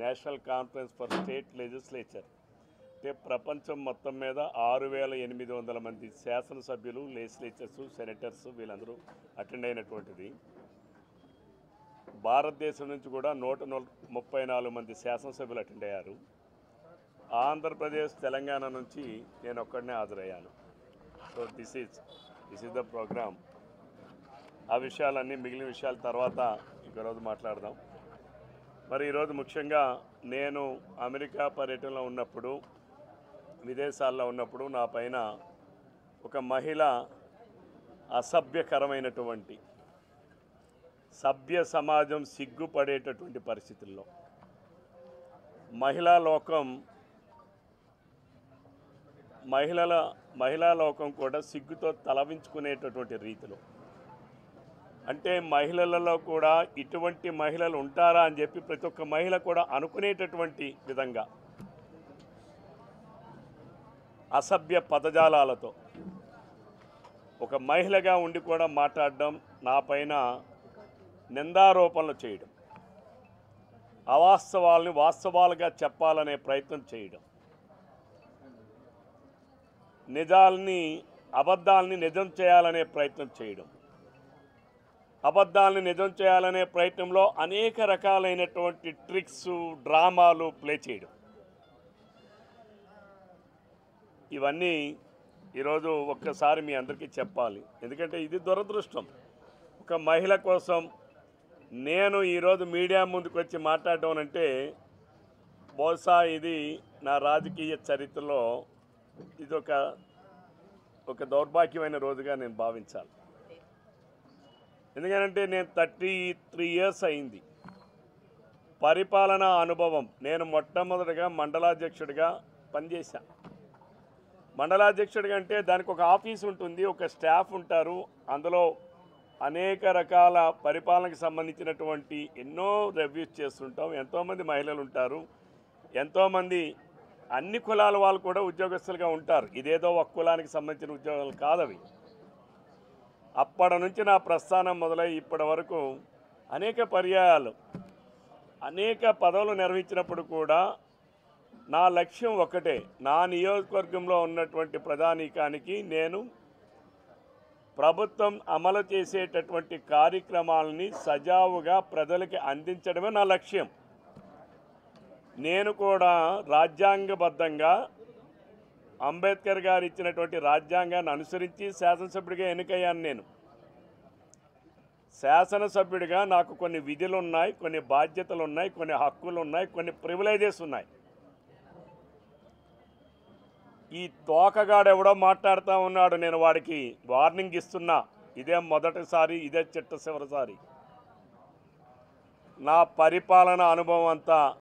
National conference for state legislature అంటే ప్రపంచం మొత్తం మీద 6,800 మంది శాసనసభ్యులు, లెజిస్లేచర్స్, సెనేటర్స్ వీళ్ళందరూ అటెండ్ అయినటువంటిది. భారతదేశం నుంచి కూడా 134 మంది శాసనసభ్యులు అటెండ్ అయ్యారు. ఆంధ్రప్రదేశ్, తెలంగాణ నుంచి నేను ఒక్కడనే హాజరయ్యాను. So this is the programme. ఆ విషయాలన్నీ, మిగిలిన విషయాల తర్వాత ఇంకరోజు మాట్లాడదాం. మరి ఈరోజు ముఖ్యంగా నేను అమెరికా పర్యటనలో ఉన్నప్పుడు, విదేశాల్లో ఉన్నప్పుడు నా పైన ఒక మహిళ అసభ్యకరమైనటువంటి, సభ్య సమాజం సిగ్గుపడేటటువంటి పరిస్థితుల్లో మహిళా లోకం కూడా సిగ్గుతో తలవించుకునేటటువంటి రీతిలో, అంటే మహిళలలో కూడా ఇటువంటి మహిళలు ఉంటారా అని చెప్పి ప్రతి ఒక్క మహిళ కూడా అనుకునేటటువంటి విధంగా అసభ్య పదజాలాలతో ఒక మహిళగా ఉండి కూడా మాట్లాడడం, నా పైన నిందారోపణలు చేయడం, అవాస్తవాలని వాస్తవాలుగా చెప్పాలనే ప్రయత్నం చేయడం, అబద్ధాలని నిజం చేయాలనే ప్రయత్నం చేయడం, అబద్ధాలని నిజం చేయాలనే ప్రయత్నంలో అనేక రకాలైనటువంటి ట్రిక్స్, డ్రామాలు ప్లే చేయడం, ఇవన్నీ ఈరోజు ఒక్కసారి మీ అందరికీ చెప్పాలి. ఎందుకంటే ఇది దురదృష్టం. ఒక మహిళ కోసం నేను ఈరోజు మీడియా ముందుకు వచ్చి మాట్లాడడం అంటే బహుశా ఇది నా రాజకీయ చరిత్రలో ఇది ఒక దౌర్భాగ్యమైన రోజుగా నేను భావించాలి. ఎందుకంటే నేను 33 ఇయర్స్ అయింది పరిపాలనా అనుభవం. నేను మొట్టమొదటిగా మండలాధ్యక్షుడిగా పనిచేశాను. మండలాధ్యక్షుడిగా అంటే దానికి ఒక ఆఫీస్ ఉంటుంది, ఒక స్టాఫ్ ఉంటారు. అందులో అనేక రకాల పరిపాలనకు సంబంధించినటువంటి ఎన్నో రివ్యూస్ చేస్తుంటాం. ఎంతోమంది మహిళలు ఉంటారు, ఎంతోమంది అన్ని కులాల వాళ్ళు కూడా ఉద్యోగస్తులుగా ఉంటారు. ఇదేదో ఒక కులానికి సంబంధించిన ఉద్యోగాలు కాదవి. అప్పటి నుంచి నా ప్రస్థానం మొదలై ఇప్పటి వరకు అనేక పర్యాయాలు, అనేక పదవులు నిర్వహించినప్పుడు కూడా నా లక్ష్యం ఒకటే. నా నియోజకవర్గంలో ఉన్నటువంటి ప్రజానీకానికి నేను ప్రభుత్వం అమలు చేసేటటువంటి కార్యక్రమాలని సజావుగా ప్రజలకి అందించడమే నా లక్ష్యం. నేను కూడా రాజ్యాంగబద్ధంగా అంబేద్కర్ గారు ఇచ్చినటువంటి రాజ్యాంగాన్ని అనుసరించి శాసనసభ్యుడిగా ఎన్నికయ్యాను. నేను శాసనసభ్యుడిగా నాకు కొన్ని విధులు ఉన్నాయి, కొన్ని బాధ్యతలు ఉన్నాయి, కొన్ని హక్కులు ఉన్నాయి, కొన్ని ప్రివిలేజెస్ ఉన్నాయి. ఈ తోకగాడెవడో మాట్లాడుతూ ఉన్నాడు, నేను వాడికి వార్నింగ్ ఇస్తున్నా. ఇదే మొదటిసారి, ఇదే చిట్ట చివరిసారి. నా పరిపాలన అనుభవం అంతా